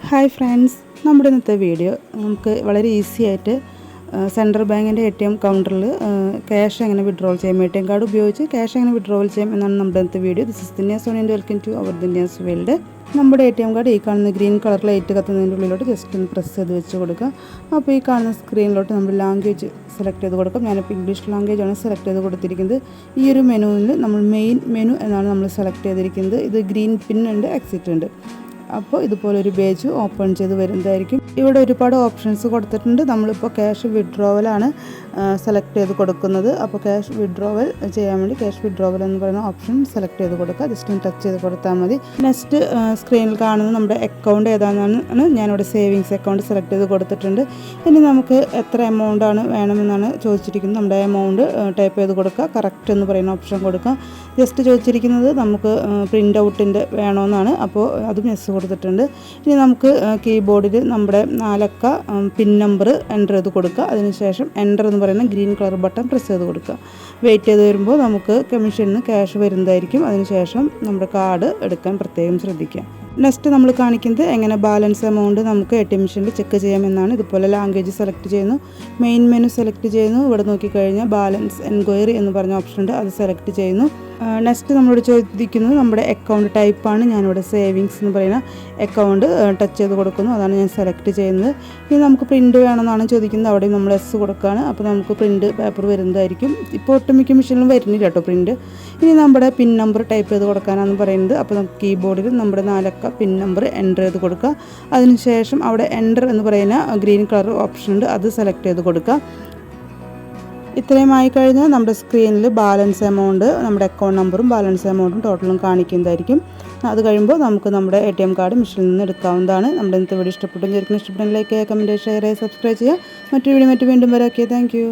Hi friends, നമ്മുടെ ഇന്നത്തെ video നമുക്ക് വളരെ ഈസി ആയിട്ട് സെൻട്രൽ ബാങ്കിൻ്റെ ATM കൗണ്ടറിൽ ക്യാഷ് എങ്ങനെ വിഡ്രോൾ ചെയ്യാം, ATM കാർഡ് ഉപയോഗിച്ച് ക്യാഷ് എങ്ങനെ വിഡ്രോൾ ചെയ്യാം എന്നാണ് നമ്മുടെ ഇന്നത്തെ video. This is Dhinyas Soni and welcome to our Dhinyas world. നമ്മുടെ ATM കാർഡ് ഈ കാണുന്ന ഗ്രീൻ കളർ ലൈറ്റ് കത്തുന്നതിൻ്റെ ഉള്ളിലോട്ട് ജസ്റ്റ് ഒന്ന് പ്രസ് ചെയ്ത് വെച്ച് കൊടുക്കുക. അപ്പോൾ ഈ കാണുന്ന സ്ക്രീനിലോട്ട് നമ്മൾ ലാംഗ്വേജ് സെലക്ട് ചെയ്ത് കൊടുക്കാം. ഞാനിപ്പോൾ ഇംഗ്ലീഷ് ലാംഗ്വേജാണ് സെലക്ട് ചെയ്ത് കൊടുത്തിരിക്കുന്നത്. ഈ ഒരു മെനുവിൽ നമ്മൾ മെയിൻ മെനു എന്നാണ് നമ്മൾ സെലക്ട് ചെയ്തിരിക്കുന്നത്. ഇത് ഗ്രീൻ പിൻ ഉണ്ട്, എക്സിറ്റ് ഉണ്ട്. അപ്പോൾ ഇതുപോലൊരു പേജ് ഓപ്പൺ ചെയ്ത് വരുന്നതായിരിക്കും. ഇവിടെ ഒരുപാട് ഓപ്ഷൻസ് കൊടുത്തിട്ടുണ്ട്. നമ്മളിപ്പോൾ ക്യാഷ് വിഡ്രോവലാണ് സെലക്ട് ചെയ്ത് കൊടുക്കുന്നത്. അപ്പോൾ ക്യാഷ് വിഡ്രോവൽ ചെയ്യാൻ വേണ്ടി ക്യാഷ് വിഡ്രോവൽ എന്ന് പറയുന്ന ഓപ്ഷൻ സെലക്ട് ചെയ്ത് കൊടുക്കുക. ജസ്റ്റ് ഒന്ന് ടച്ച് ചെയ്ത് കൊടുത്താൽ മതി. നെക്സ്റ്റ് സ്ക്രീനിൽ കാണുന്നത് നമ്മുടെ അക്കൗണ്ട് ഏതാണെന്നാണ്. ഞാനിവിടെ സേവിങ്സ് അക്കൗണ്ട് സെലക്ട് ചെയ്ത് കൊടുത്തിട്ടുണ്ട്. ഇനി നമുക്ക് എത്ര എമൗണ്ടാണ് വേണമെന്നാണ് ചോദിച്ചിരിക്കുന്നത്. നമ്മുടെ എമൗണ്ട് ടൈപ്പ് ചെയ്ത് കൊടുക്കുക. കറക്റ്റ് എന്ന് പറയുന്ന ഓപ്ഷൻ കൊടുക്കുക. ജസ്റ്റ് ചോദിച്ചിരിക്കുന്നത് നമുക്ക് പ്രിൻ്റ് ഔട്ടിൻ്റെ വേണമെന്നാണ്. അപ്പോൾ അതും യെസ് കൊടുത്തിട്ടുണ്ട്. ഇനി നമുക്ക് കീബോർഡിൽ നമ്മുടെ 4 അക്ക പിൻ നമ്പർ എൻ്റർ ചെയ്ത് കൊടുക്കുക. അതിനുശേഷം എൻ്റർ എന്ന് പറയുന്ന ഗ്രീൻ കളർ ബട്ടൺ പ്രസ് ചെയ്ത് കൊടുക്കുക. വെയിറ്റ് ചെയ്ത് വരുമ്പോൾ നമുക്ക് കമ്മീഷനിൽ നിന്ന് ക്യാഷ് വരുന്നതായിരിക്കും. അതിനുശേഷം നമ്മുടെ കാർഡ് എടുക്കാൻ പ്രത്യേകം ശ്രദ്ധിക്കുക. നെക്സ്റ്റ് നമ്മൾ കാണിക്കുന്നത് എങ്ങനെ ബാലൻസ് എമൗണ്ട് നമുക്ക് ATM മെഷീനിൽ ചെക്ക് ചെയ്യാമെന്നാണ്. ഇതുപോലെ ലാംഗ്വേജ് സെലക്ട് ചെയ്യുന്നു, മെയിൻ മെനു സെലക്ട് ചെയ്യുന്നു. ഇവിടെ നോക്കിക്കഴിഞ്ഞാൽ ബാലൻസ് എൻക്വയറി എന്ന് പറഞ്ഞ ഓപ്ഷൻ ഉണ്ട്, അത് സെലക്ട് ചെയ്യുന്നു. നെക്സ്റ്റ് നമ്മളോട് ചോദിക്കുന്നത് നമ്മുടെ അക്കൗണ്ട് ടൈപ്പാണ്. ഞാനിവിടെ സേവിങ്സ് എന്ന് പറയുന്ന അക്കൗണ്ട് ടച്ച് ചെയ്ത് കൊടുക്കുന്നു, അതാണ് ഞാൻ സെലക്ട് ചെയ്യുന്നത്. ഇനി നമുക്ക് പ്രിൻറ്റ് വേണമെന്നാണ് ചോദിക്കുന്നത്. അവിടെ നമ്മൾ എസ് കൊടുക്കുകയാണ്. അപ്പോൾ നമുക്ക് പ്രിൻറ്റ് പേപ്പർ വരുന്നതായിരിക്കും. ഇപ്പോൾ ഒട്ടുമിക്ക മെഷീനിലും വരുന്നില്ല കേട്ടോ പ്രിൻറ്റ്. ഇനി നമ്മുടെ പിൻ നമ്പർ ടൈപ്പ് ചെയ്ത് കൊടുക്കാനാണ് പറയുന്നത്. അപ്പോൾ നമുക്ക് കീബോർഡിൽ നമ്മുടെ 4 അക്ക പിൻ നമ്പർ എൻ്റർ ചെയ്ത് കൊടുക്കുക. അതിനുശേഷം അവിടെ എൻ്റർ എന്ന് പറയുന്ന ഗ്രീൻ കളർ ഓപ്ഷൻ ഉണ്ട്, അത് സെലക്ട് ചെയ്ത് കൊടുക്കുക. ഇത്രയും ആയിക്കഴിഞ്ഞാൽ നമ്മുടെ സ്ക്രീനിൽ ബാലൻസ് എമൗണ്ട്, നമ്മുടെ അക്കൗണ്ട് നമ്പറും ബാലൻസ് എമൗണ്ടും ടോട്ടലും കാണിക്കുന്നതായിരിക്കും. അത് കഴിയുമ്പോൾ നമുക്ക് നമ്മുടെ ATM കാർഡ് മെഷീനിൽ നിന്ന് എടുക്കാവുന്നതാണ്. നമ്മുടെ ഇന്നത്തെ വീഡിയോ ഇഷ്ടപ്പെട്ടെങ്കിൽ ഇഷ്ടപ്പെട്ടെങ്കിൽ ലൈക്ക് ചെയ്യുക, കമൻറ്റ്, ഷെയർ ചെയ്യുക, സബ്സ്ക്രൈബ് ചെയ്യുക. മറ്റൊരു വീഡിയോ വീണ്ടും വരാം. Okay, thank you.